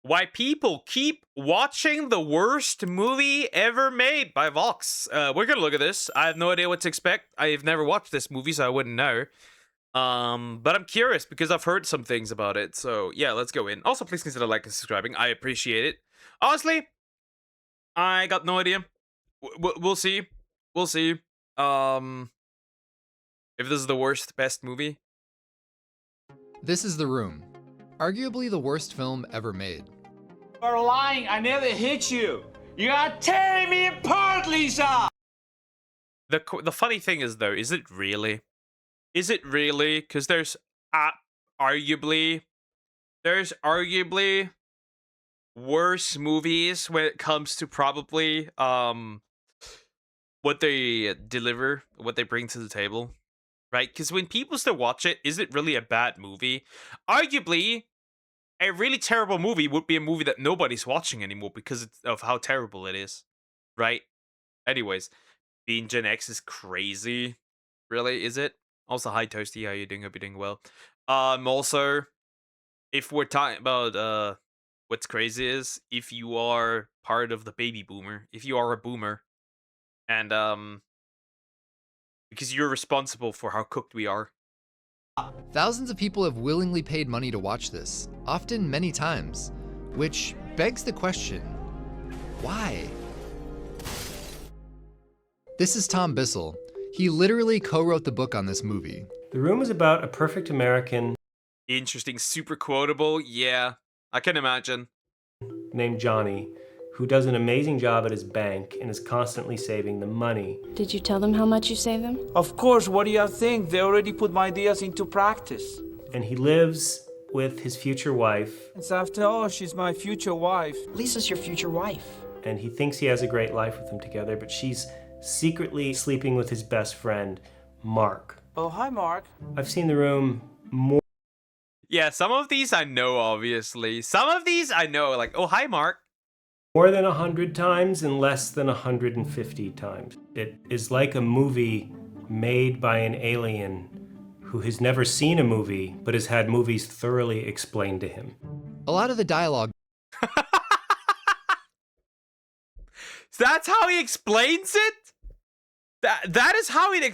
Why people keep watching the worst movie ever made by Vox. We're gonna look at this. I have no idea what to expect. I've never watched this movie, so I wouldn't know. But I'm curious because I've heard some things about it. So yeah, let's go in. Also, please consider liking and subscribing. I appreciate it. Honestly, I got no idea. We'll see. We'll see. If this is the worst, best movie. This is The Room, arguably the worst film ever made. You're lying. I never hit you. You are tearing me apart, Lisa. The funny thing is though, is it really? Is it really? Because there's arguably worse movies when it comes to probably what they deliver, what they bring to the table, right? Because when people still watch it, is it really a bad movie? Arguably, a really terrible movie would be a movie that nobody's watching anymore because of how terrible it is, right? Anyways, being Gen X is crazy. Really, is it? Also, hi Toasty, how you doing? Hope you're doing well. Also, if we're talking about what's crazy is if you are part of the baby boomer, if you are a boomer, and because you're responsible for how cooked we are. Thousands of people have willingly paid money to watch this, often many times, which begs the question, why? This is Tom Bissell. He literally co-wrote the book on this movie. The Room is about a perfect American Interesting, super quotable. Yeah, I can imagine. named Johnny, who does an amazing job at his bank and is constantly saving the money. Did you tell them how much you save them? Of course, what do you think? They already put my ideas into practice. And he lives with his future wife, It's after all, she's my future wife. Lisa's your future wife. and he thinks he has a great life with them together, but she's secretly sleeping with his best friend, Mark. Oh, hi, Mark. I've seen The Room more Yeah, some of these I know, obviously. Some of these I know, like, oh, hi, Mark. than 100 times and less than 150 times. It is like a movie made by an alien who has never seen a movie, but has had movies thoroughly explained to him. A lot of the dialogue That's how he explains it? That is how he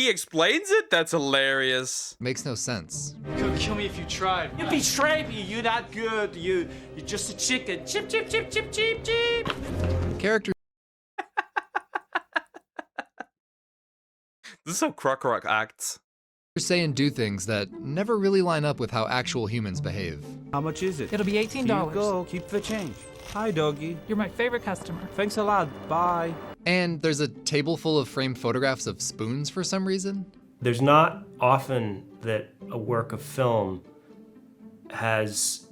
explains it? That's hilarious. makes no sense. Could kill me if you tried. You betrayed me. You're not good. You're just a chicken. Chip, chip, chip, chip, chip, chip. Characters This is how Croc acts. say and do things that never really line up with how actual humans behave. How much is it? It'll be $18. Here you go. Keep the change. Hi, doggy. You're my favorite customer. Thanks a lot. Bye. And there's a table full of framed photographs of spoons for some reason. There's not often that a work of film has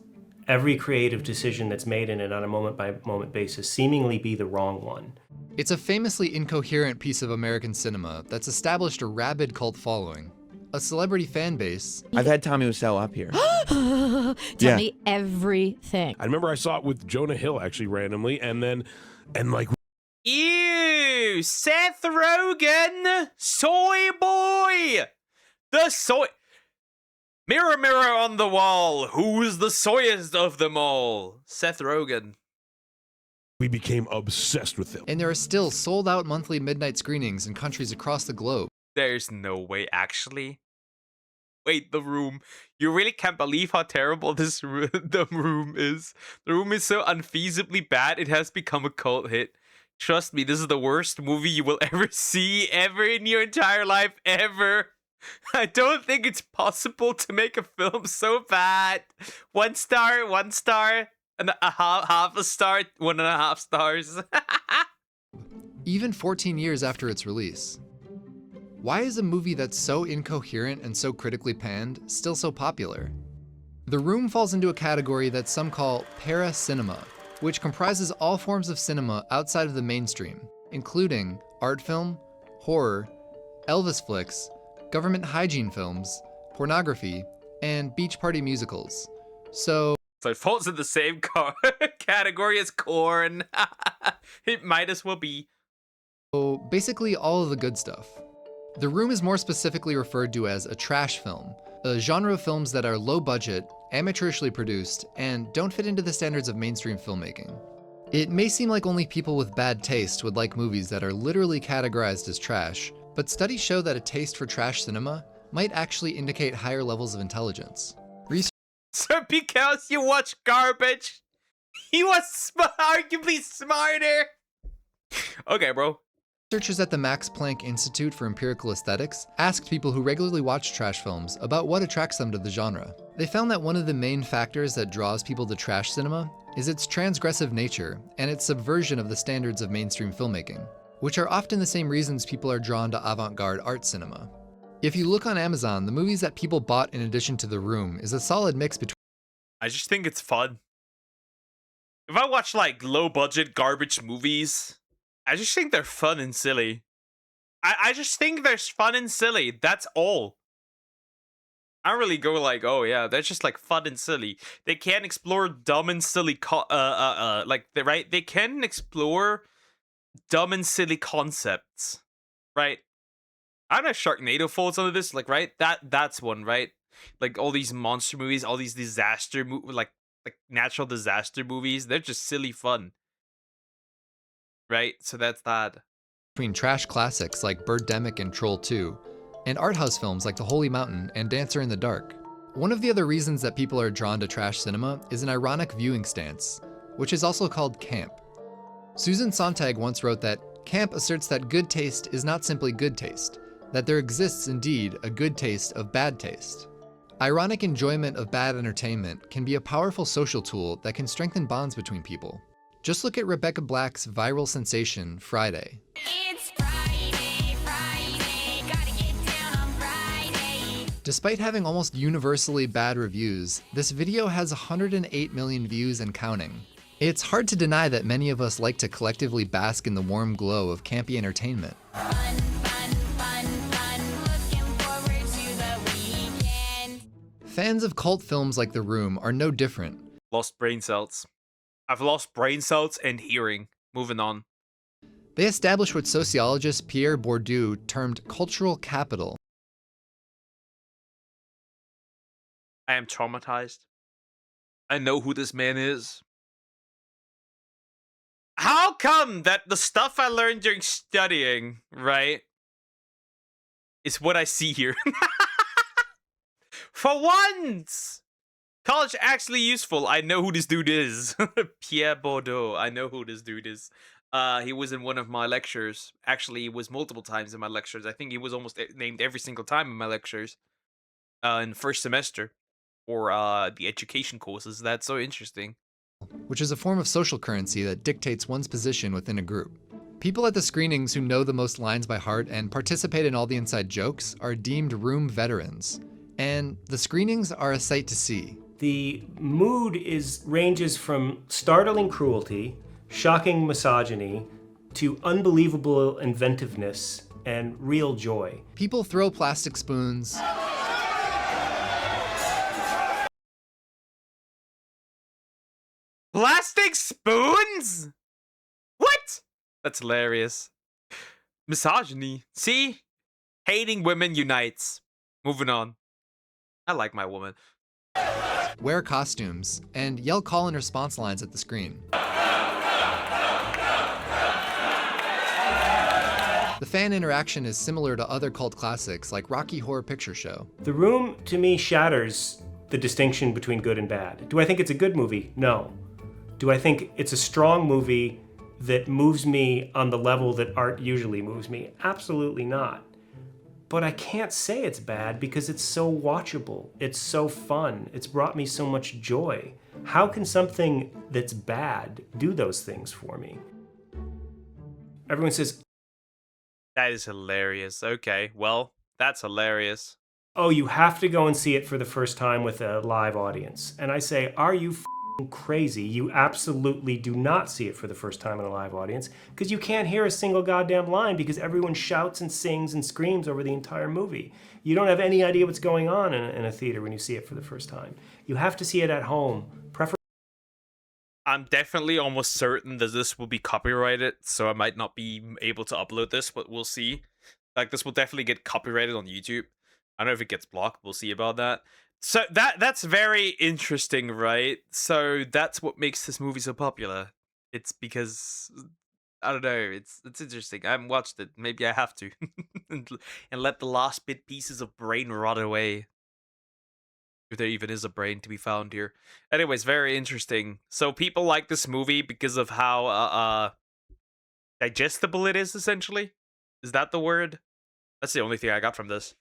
every creative decision that's made in it on a moment-by-moment basis seemingly be the wrong one. It's a famously incoherent piece of American cinema that's established a rabid cult following, a celebrity fan base, I've had Tommy Wiseau up here. Tell Yeah. me everything. I remember I saw it with Jonah Hill actually randomly, and like Ew! Seth Rogen! Soy boy! The soy... Mirror, mirror on the wall, who's the soyest of them all? Seth Rogen. we became obsessed with him. and there are still sold-out monthly midnight screenings in countries across the globe. There's no way, actually. Wait, The Room. You really can't believe how terrible The Room is. The Room is so unfeasibly bad, it has become a cult hit. Trust me, this is the worst movie you will ever see, ever in your entire life, ever. I don't think it's possible to make a film so bad. 1 star, and half a star, 1.5 stars. Even 14 years after its release. Why is a movie that's so incoherent and so critically panned still so popular? The Room falls into a category that some call para-cinema, which comprises all forms of cinema outside of the mainstream, including art film, horror, Elvis flicks, government hygiene films, pornography, and beach party musicals. So it falls in the same category as Korn. It might as well be. basically all of the good stuff. The Room is more specifically referred to as a trash film, a genre of films that are low budget, amateurishly produced, and don't fit into the standards of mainstream filmmaking. It may seem like only people with bad taste would like movies that are literally categorized as trash, but studies show that a taste for trash cinema might actually indicate higher levels of intelligence. So because you watch garbage, he was arguably smarter. Okay, bro. Researchers at the Max Planck Institute for Empirical Aesthetics asked people who regularly watch trash films about what attracts them to the genre. They found that one of the main factors that draws people to trash cinema is its transgressive nature and its subversion of the standards of mainstream filmmaking, which are often the same reasons people are drawn to avant-garde art cinema. If you look on Amazon, the movies that people bought in addition to The Room is a solid mix between. I just think it's fun. If I watch like low budget garbage movies, I just think they're fun and silly. I just think they're fun and silly. That's all. I don't really go like, oh yeah, they're just like fun and silly. They can explore dumb and silly right? They can explore dumb and silly concepts, right? I don't know if Sharknado falls under this, like, right? That's one, right? Like all these monster movies, all these disaster like natural disaster movies, they're just silly fun. Right? So that's that. Between trash classics like Birdemic and Troll 2, and art house films like The Holy Mountain and Dancer in the Dark. One of the other reasons that people are drawn to trash cinema is an ironic viewing stance, which is also called camp. Susan Sontag once wrote that camp asserts that good taste is not simply good taste, that there exists indeed a good taste of bad taste. Ironic enjoyment of bad entertainment can be a powerful social tool that can strengthen bonds between people. Just look at Rebecca Black's viral sensation, Friday. It's Friday, Friday, gotta get down on Friday. Despite having almost universally bad reviews, this video has 108 million views and counting. It's hard to deny that many of us like to collectively bask in the warm glow of campy entertainment. Fun, fun, fun, fun, looking forward to the weekend. Fans of cult films like The Room are no different. Lost brain cells. I've lost brain cells and hearing. Moving on. They establish what sociologist Pierre Bourdieu termed cultural capital. I am traumatized. I know who this man is. How come that the stuff I learned during studying, right, is what I see here? For once! College actually useful. I know who this dude is. Pierre Bourdieu. I know who this dude is. He was in one of my lectures. Actually, he was multiple times in my lectures. I think he was almost named every single time in my lectures. In first semester. Or the education courses. That's so interesting. Which is a form of social currency that dictates one's position within a group. People at the screenings who know the most lines by heart and participate in all the inside jokes are deemed room veterans. And the screenings are a sight to see. The mood ranges from startling cruelty, shocking misogyny, to unbelievable inventiveness and real joy. People throw plastic spoons, Plastic spoons? What? That's hilarious. Misogyny. See? Hating women unites. Moving on. I like my woman. wear costumes, and yell call and response lines at the screen. The fan interaction is similar to other cult classics like Rocky Horror Picture Show. The Room, to me, shatters the distinction between good and bad. Do I think it's a good movie? No. Do I think it's a strong movie that moves me on the level that art usually moves me? Absolutely not. But I can't say it's bad because it's so watchable. It's so fun. It's brought me so much joy. How can something that's bad do those things for me? Everyone says, That is hilarious. Okay, well, that's hilarious. oh, you have to go and see it for the first time with a live audience. And I say, are you crazy? You absolutely do not see it for the first time in a live audience because you can't hear a single goddamn line because everyone shouts and sings and screams over the entire movie. You don't have any idea what's going on in a theater when you see it for the first time. You have to see it at home. I'm definitely almost certain that this will be copyrighted, so I might not be able to upload this, but we'll see. Like, this will definitely get copyrighted on YouTube. I don't know if it gets blocked. We'll see about that. So that's very interesting, right? So that's what makes this movie so popular. It's because I don't know. It's interesting. I haven't watched it. Maybe I have to, and let the last bit pieces of brain rot away. If there even is a brain to be found here. Anyways, very interesting. So people like this movie because of how digestible it is. Essentially, is that the word? That's the only thing I got from this.